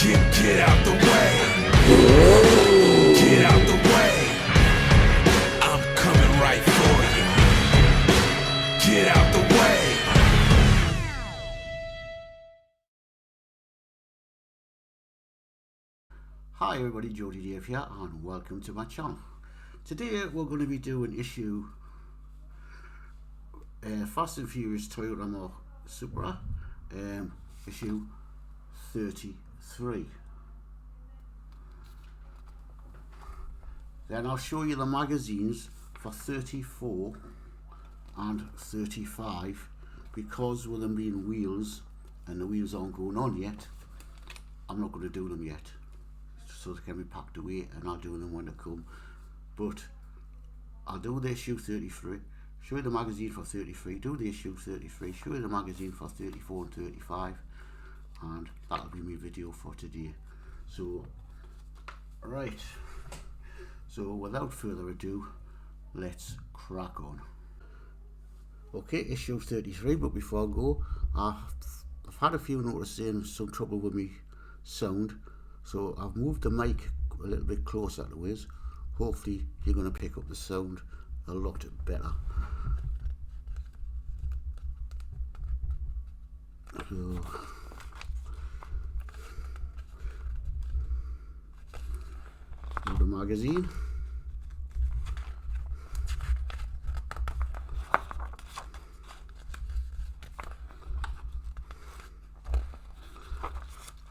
Get out the way. Get out the way. I'm coming right for you. Get out the way. Hi everybody, Geordie here and welcome to my channel. Today we're going to be doing issue Fast and Furious Toyota Supra, issue 33. Then I'll show you the magazines for 34 and 35, because with them being wheels and the wheels aren't going on yet, I'm not going to do them yet, so they can be packed away, and I'll do them when they come. But I'll do the issue 33, show you the magazine for 33, do the issue 33, show you the magazine for 34 and 35, and that'll be my video for today. So right, so without further ado, let's crack on. Okay, issue 33, but before I go, I've had a few notices saying some trouble with me sound, so I've moved the mic a little bit closer to us. Hopefully you're going to pick up the sound a lot better. So the magazine.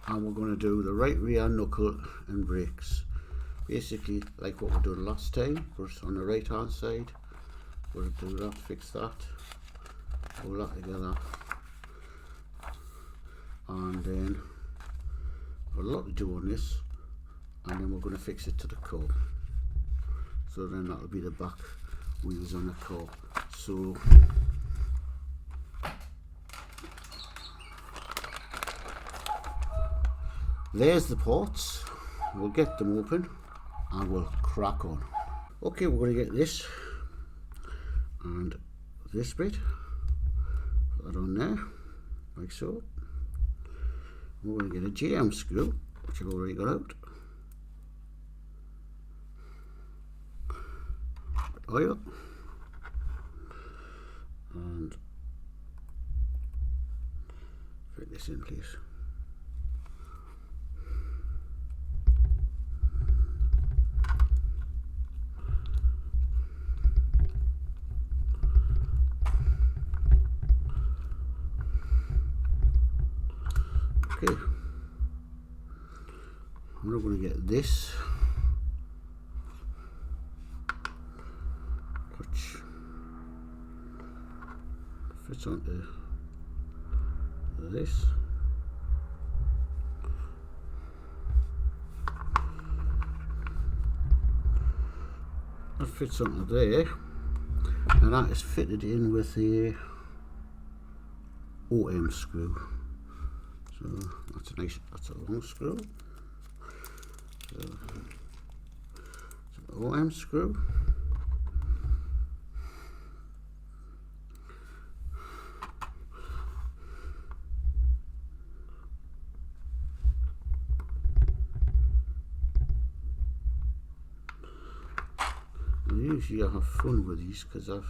And we're going to do the right rear knuckle and brakes, basically like what we done last time, but on the right hand side. We'll do that, fix that, pull that together, and then a lot to do on this, and then we're going to fix it to the car. So then that'll be the back wheels on the car. So there's the ports. We'll get them open and we'll crack on. Okay, we're going to get this and this bit, put that on there like so. We're going to get a GM screw, which I've already got out, oil, and fit this in please. Okay, I'm not going to get this, which fits onto this. That fits onto there, and that is fitted in with the OM screw. So that's a nice, that's a long screw. So it's an OM screw. And usually I have fun with these because I've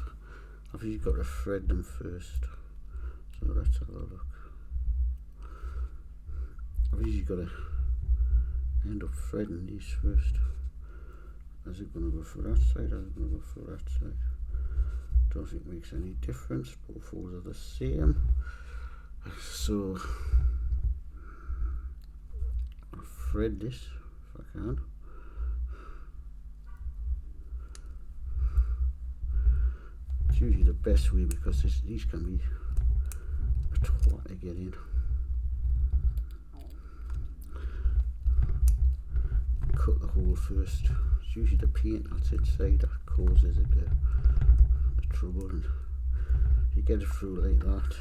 usually got to thread them first. So let's have a look. I've usually got to end up threading these first. Is it going to go for that side? Is it going to go for that side? Don't think it makes any difference. Both holes are the same. So I'll thread this if I can. It's usually the best way because these can be a twat to get in. Cut the hole first. It's usually the paint that's inside that causes it the trouble, and you get it through like that,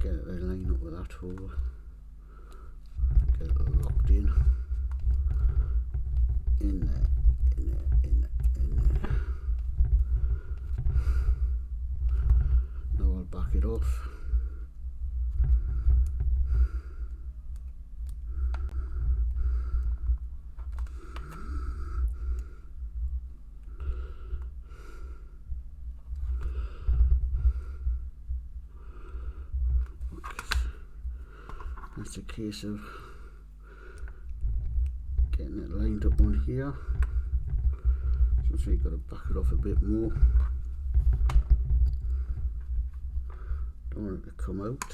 get it lined up with that hole, get it locked in there, in there. Now I'll back it off. it's a case of getting it lined up on here. So you've got to back it off a bit more. Don't want it to come out.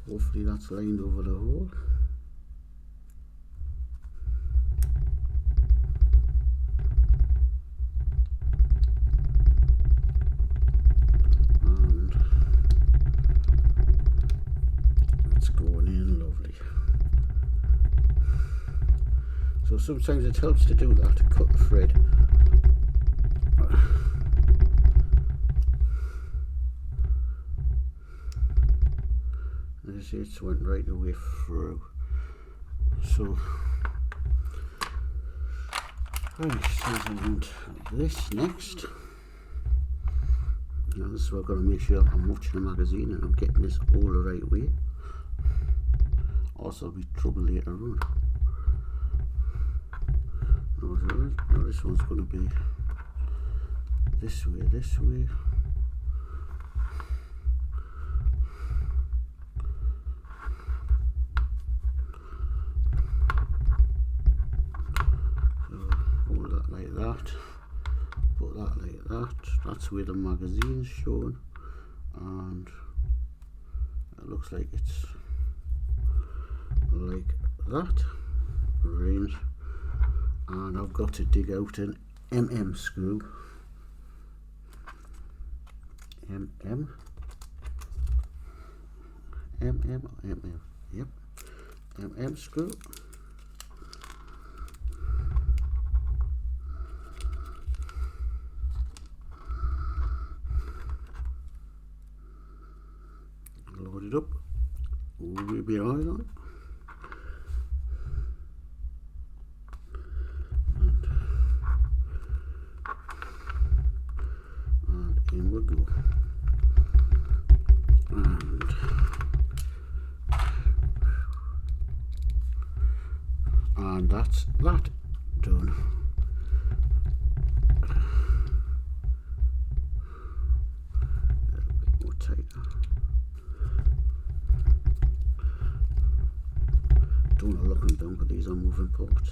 Hopefully that's lined over the hole. And it's going in lovely. So sometimes it helps to do that, to cut the thread. As you see, it's went right the way through. So I want this next. Now this is where I've got to make sure I'm watching the magazine and I'm getting this all the right way. Also, there'll be trouble later on. Now this one's going to be this way, this way. So hold that like that, put that like that. That's where the magazine's shown, and it looks like it's like that. Range. And I've got to dig out an screw. Yep, screw. Load it up. We'll be right on. In we go, and that's that done. A bit more tighter. Don't want to look them down, but these are moving parts.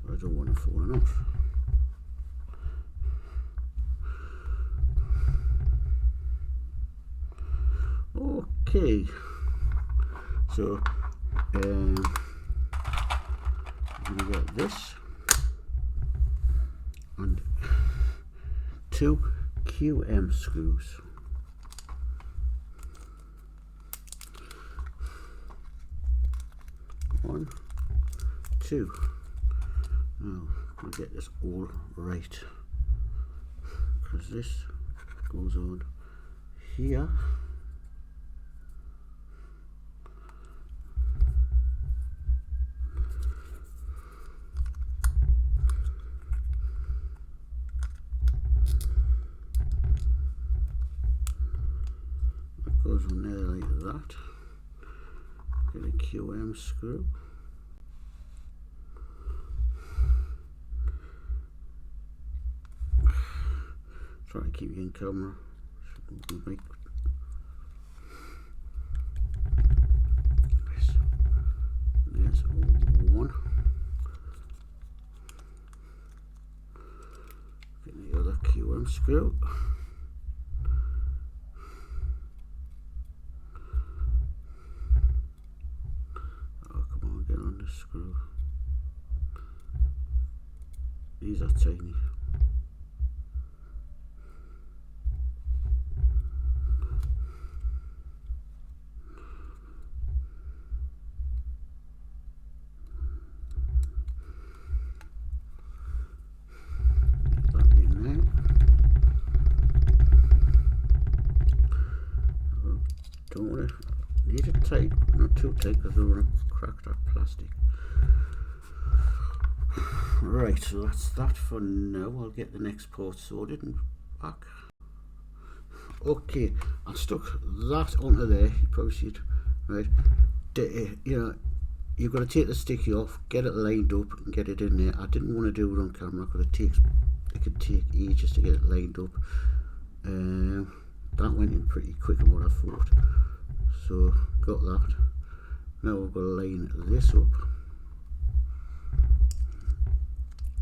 I don't want them falling off. Okay, so I'm going to get this and 2 QM screws. One, two. Now I'm going to get this all right, because this goes on here. Goes on there like that. Get a QM screw. Try to keep you in camera. There's one. Get the other QM screw. Screw. These are tiny. That in there. Don't want to need it tight, not too tight, because we want to crack that plastic. Right, so that's that for now. I'll get the next part sorted and back. Okay, I stuck that onto there. You probably see it, right? You know, you've got to take the sticky off, get it lined up and get it in there. I didn't want to do it on camera because it takes it could take ages to get it lined up. That went in pretty quick on what I thought. So got that. Now we've got to line this up.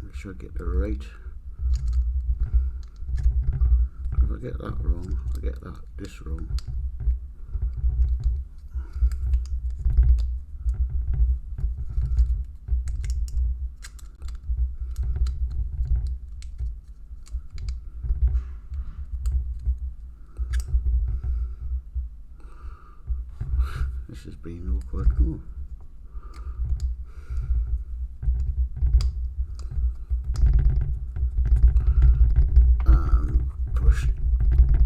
Make sure I get the right. If I get that wrong, I get this wrong. This has been awkward. Oh. And push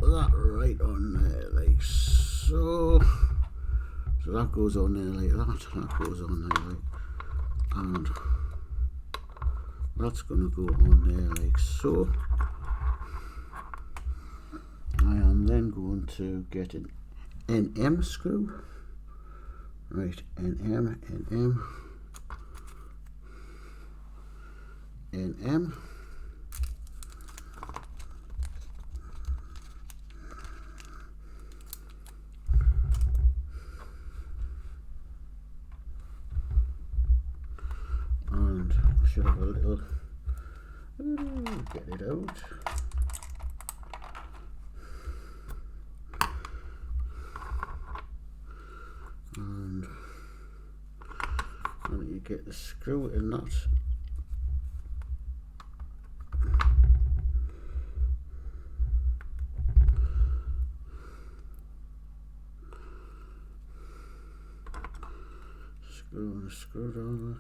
that right on there, like so. So that goes on there like that. That goes on there like, and that's going to go on there like so. I am then going to get an NM screw. Right, NM, NM, NM. And I should have a little, get it out. And you get the screw in that. Screw and a screwdriver.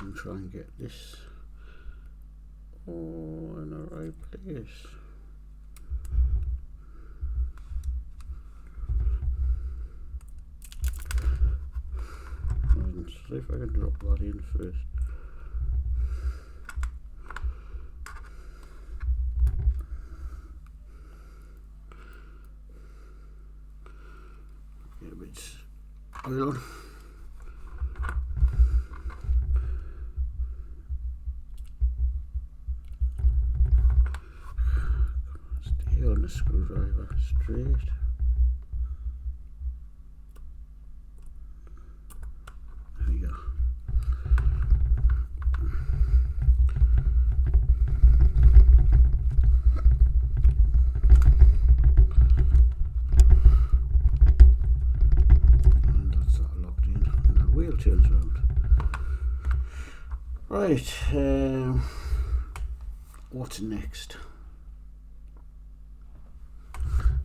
And try and get this all in the right place. See if I can drop that in first. Get a bit oil on. Stay on the screwdriver straight. Turns around. Right, what's next?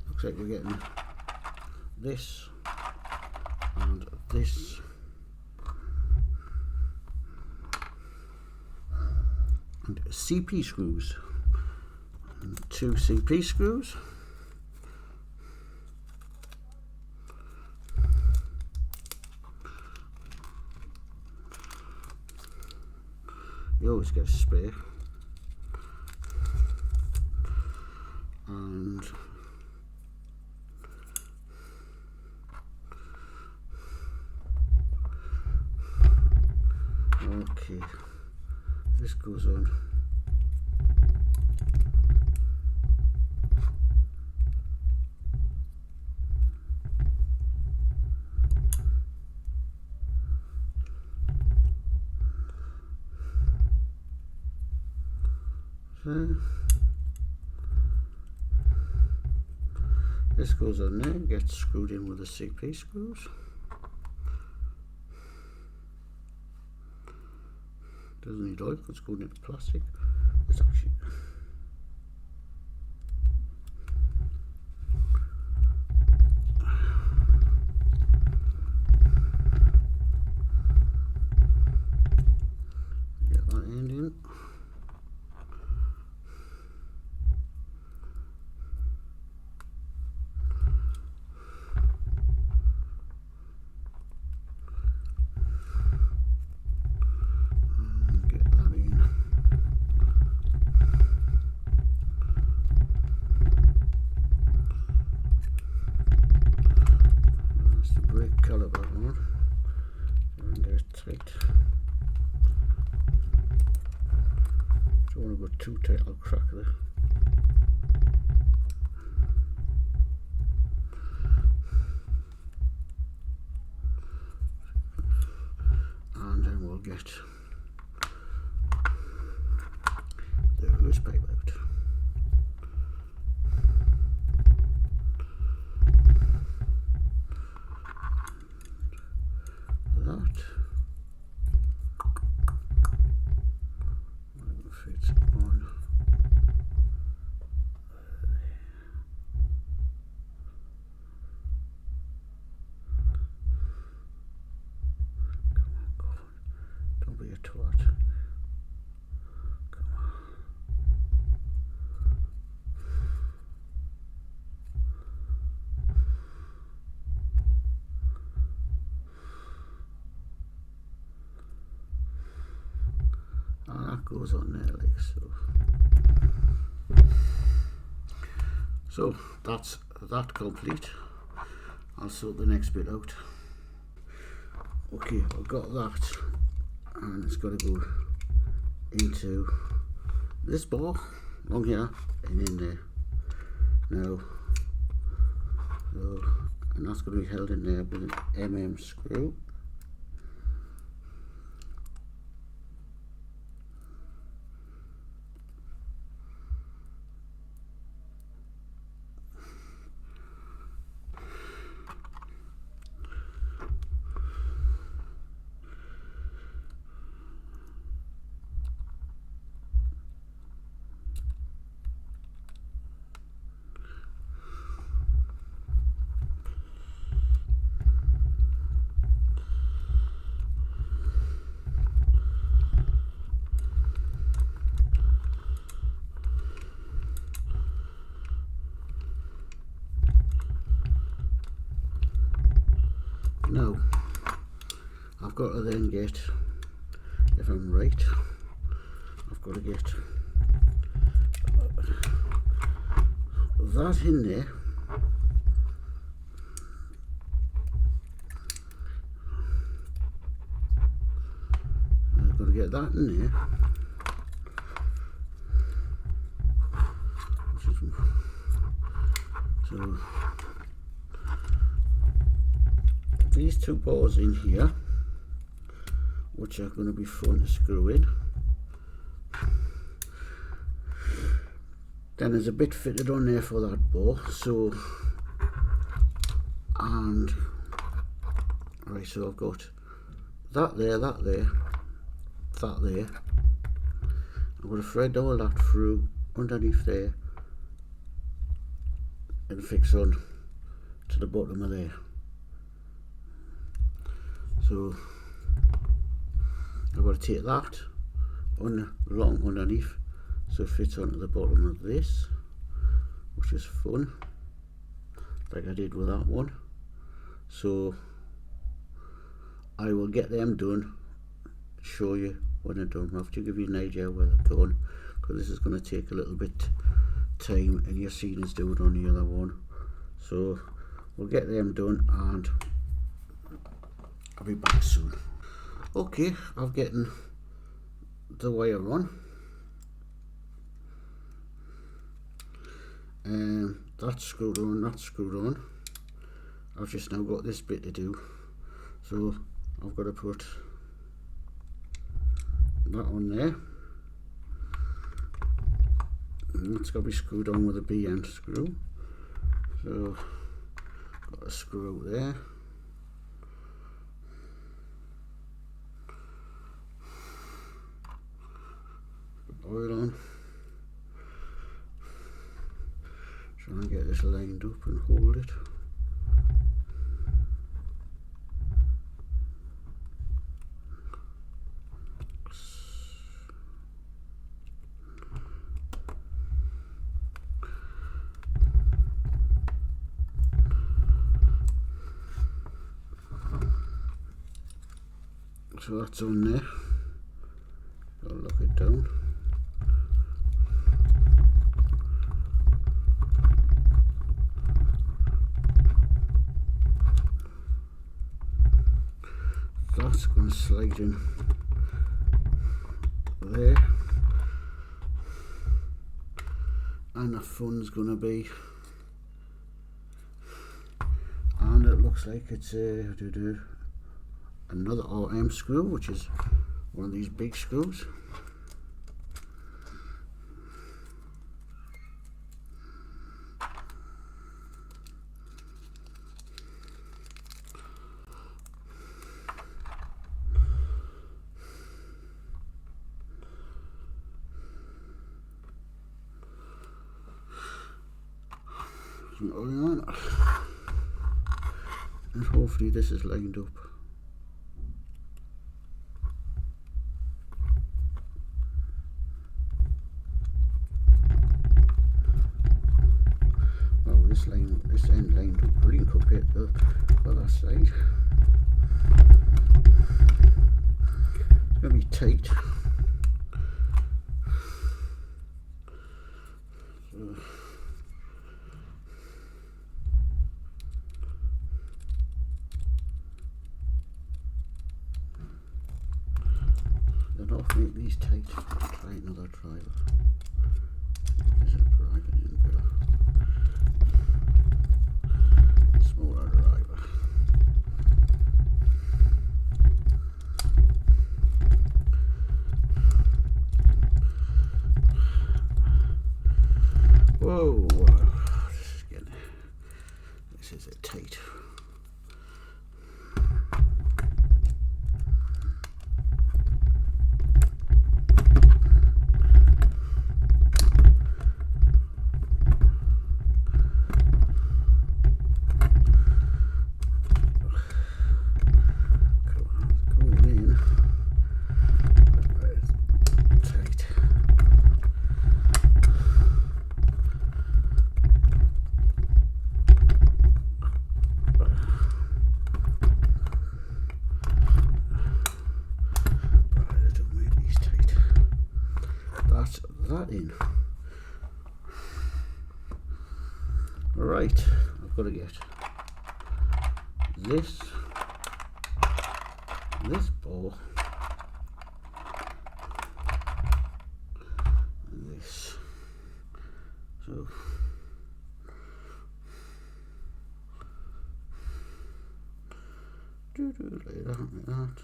Looks like we're getting this and this. And CP screws. And 2 CP screws. You always get a spare. And okay, this goes on. This goes on there, gets screwed in with the CP screws. Doesn't need oil, it's going into plastic. It's actually get that end in. don't want to go too tight, I'll crack there. And then we'll get the hose pipe out. That fits on. Come on, don't be a twat. Come on. And that goes on there like so. So that's that complete. I'll sort the next bit out. Okay, I've got that, and it's got to go into this bar along here and in there. Now, so, and that's going to be held in there with an screw. Now, I've got to then get, if I'm right, I've got to get that in there. I've got to get that in there. So, these two bars in here, which are going to be fun to screw in. Then there's a bit fitted on there for that bar, so, and right, so I've got that there, that there, that there. I'm going to thread all that through underneath there and fix on to the bottom of there. So I've got to take that long underneath so it fits onto the bottom of this, which is fun, like I did with that one. So I will get them done, show you when they're done. I have to give you an idea where they're going, because this is going to take a little bit time, and you've seen us do it on the other one. So we'll get them done and I'll be back soon. Okay, I've gotten the wire on, and that's screwed on, that's screwed on. I've just now got this bit to do, so I've got to put that on there, and it's got to be screwed on with a B-end screw. So got a screw out there. Oil on, try and get this lined up and hold it. So that's on there, gotta lock it down. That's going to slide in there. kind of fun's gonna be. And it looks like it's another RM screw, which is one of these big screws. And hopefully this is lined up. Well, this end lined up brilliant compared to the other side. It's going to be tight. So, off make these tight. Try another driver. Is it driving in better? Smaller driver. Whoa, this is a tight. That in. Right, I've got to get this ball and this. So lay that like that.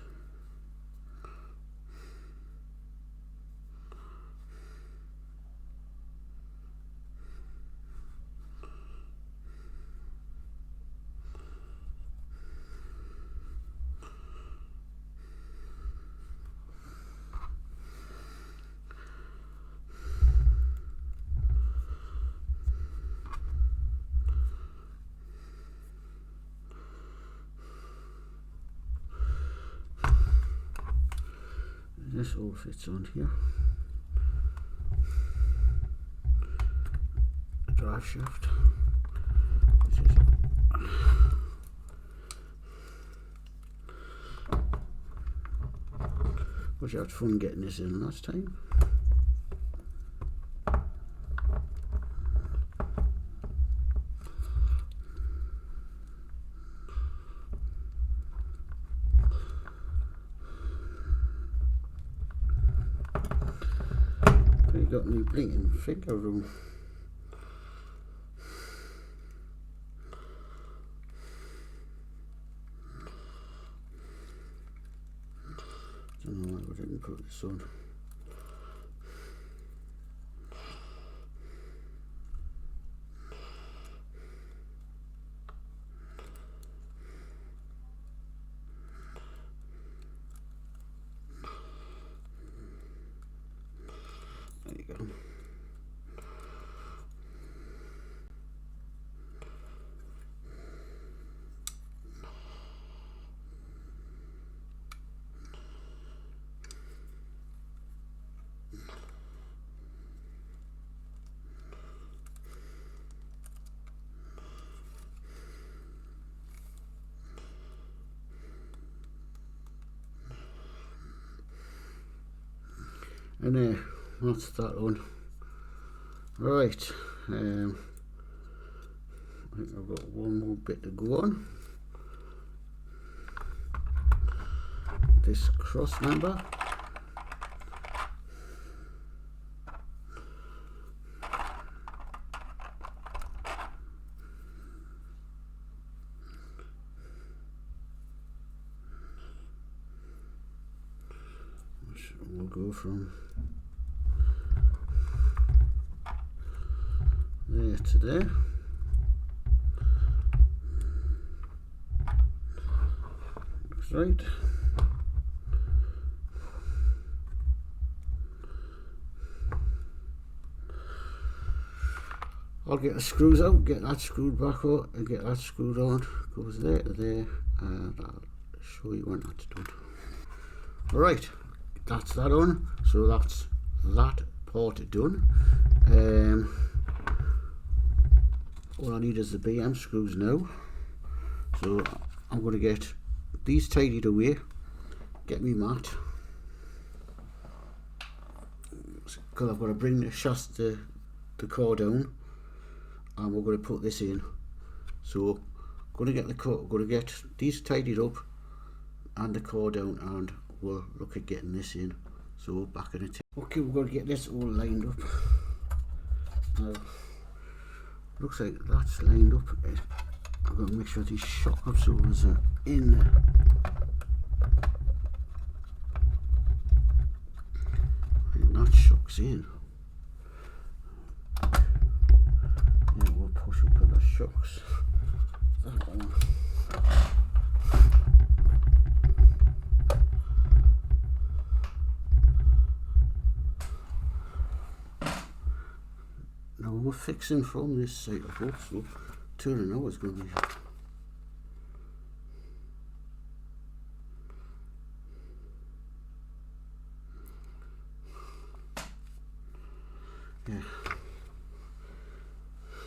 This all fits on here. The drive shaft, which is I had fun getting this in last time. Got me blinking finger room. Don't know why we didn't put this on. There you go. And that's that one. Right, I think I've got one more bit to go on. This cross member. we'll go from there to there. Looks right. I'll get the screws out, get that screwed back up, and get that screwed on. Goes there to there, and I'll show you when that's done. Alright, that's that on. So that's that part done. All I need is the BM screws now. So I'm going to get these tidied away, get me mat, because I've got to bring the chassis, the car down, and we're going to put this in. So going to get the car, going to get these tidied up and the car down, and we'll look at getting this in. So back in it. Okay, we're going to get this all lined up. Looks like that's lined up. I've got to make sure these shock absorbers are in there. And that shock's in. Yeah, we'll push up with the shocks. That one. Now we're fixing from this side of it, so turning now is going to be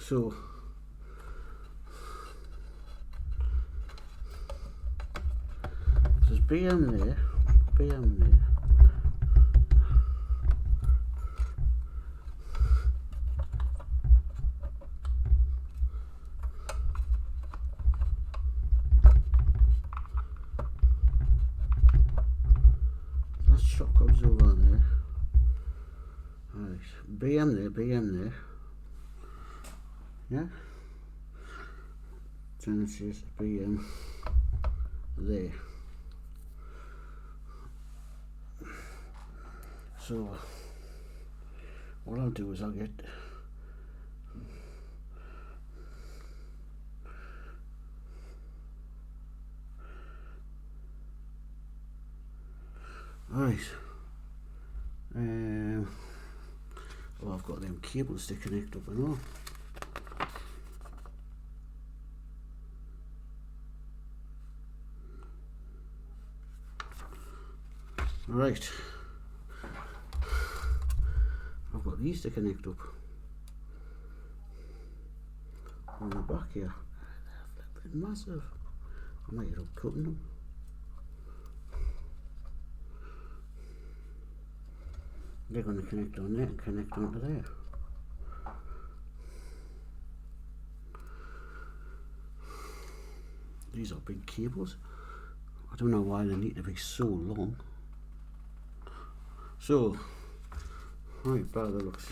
so there's BM there, BM there. Shock comes over there. Right, BM there, BM there. Yeah. Then it says BM there. So what I'll do is I'll get right. Well, I've got them cables to connect up and all. Right. I've got these to connect up on the back here. They're flipping massive. I might end up cutting them. They're going to connect on there and connect onto there. These are big cables. I don't know why they need to be so long. So, right, by the looks,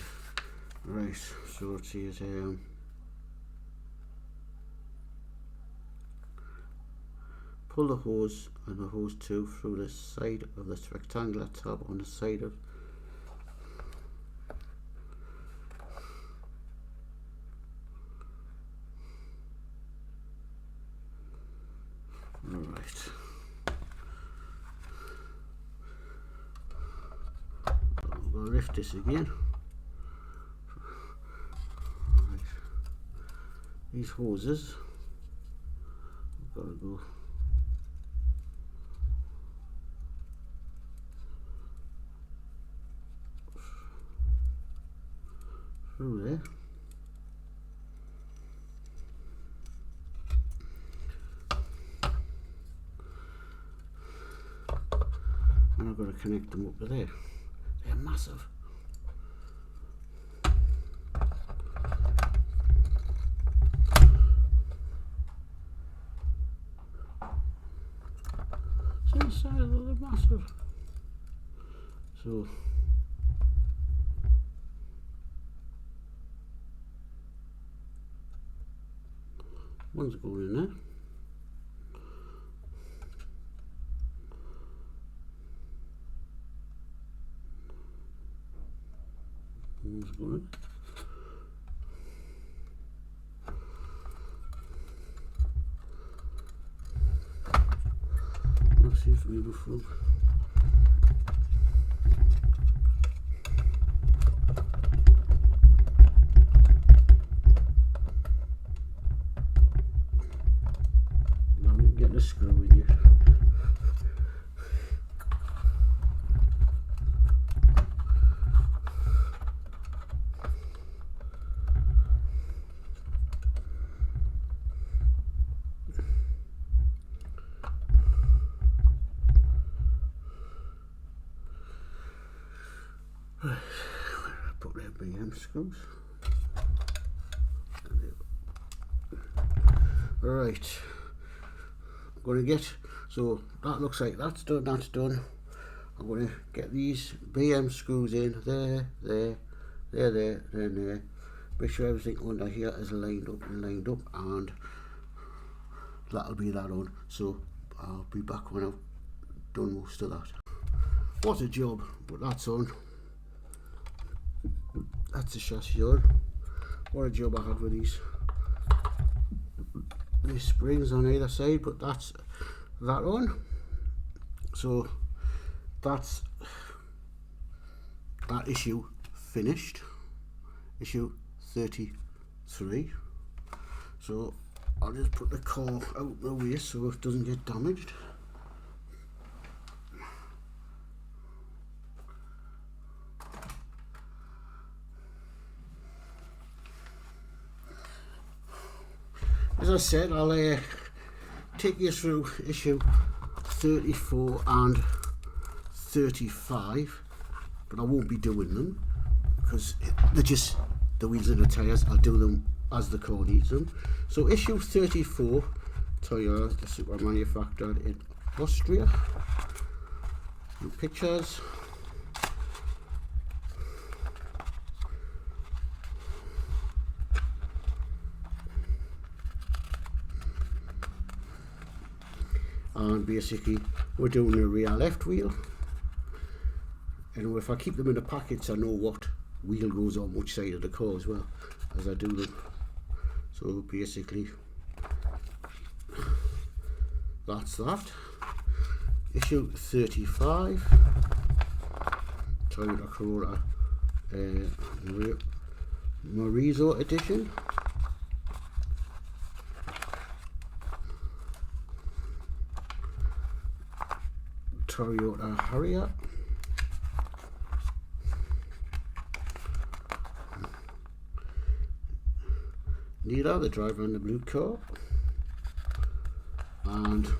right, so it says pull the hose and the hose tube through the side of this rectangular tab on the side of Alright. I'm going to lift this again. Right. These hoses, I've got to go through there. And I've got to connect them up to there. They're massive. Same size, they're massive. So one's going in there. That's good. That seems beautiful. Now we can get the screw in here. Put their BM screws. Right, I'm going to get, so that looks like that's done, that's done. I'm going to get these BM screws in, there, there. Make sure everything under here is lined up, and that'll be that on. So I'll be back when I've done most of that. What a job, but that's on. That's the chassis on. What a job I had with these springs on either side, but that's that on. So that's that issue finished, issue 33. So I'll just put the car out the way so it doesn't get damaged. As I said, I'll take you through issue 34 and 35, but I won't be doing them because they're just the wheels and the tyres. I'll do them as the car needs them. So issue 34, Toyota Supra, manufactured in Austria. Some pictures. And basically we're doing the rear left wheel, and if I keep them in the packets I know what wheel goes on which side of the car as well as I do them. So basically that's that. Issue 35, Toyota Corolla Marizo edition. Toyota Harrier, Nita, the driver in the blue car, and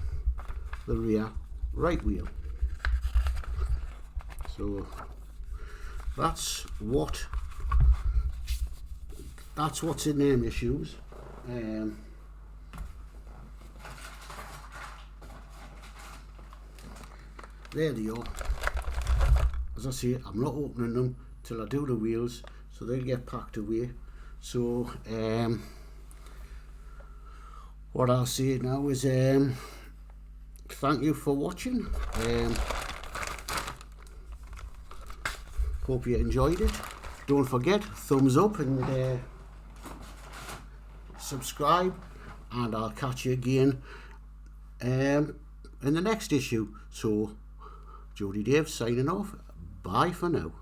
the rear right wheel. So that's what's in them issues. There they are. As I say, I'm not opening them till I do the wheels, so they'll get packed away. So what I'll say now is thank you for watching. Hope you enjoyed it. Don't forget, thumbs up and subscribe, and I'll catch you again in the next issue. So Geordie Dave signing off. Bye for now.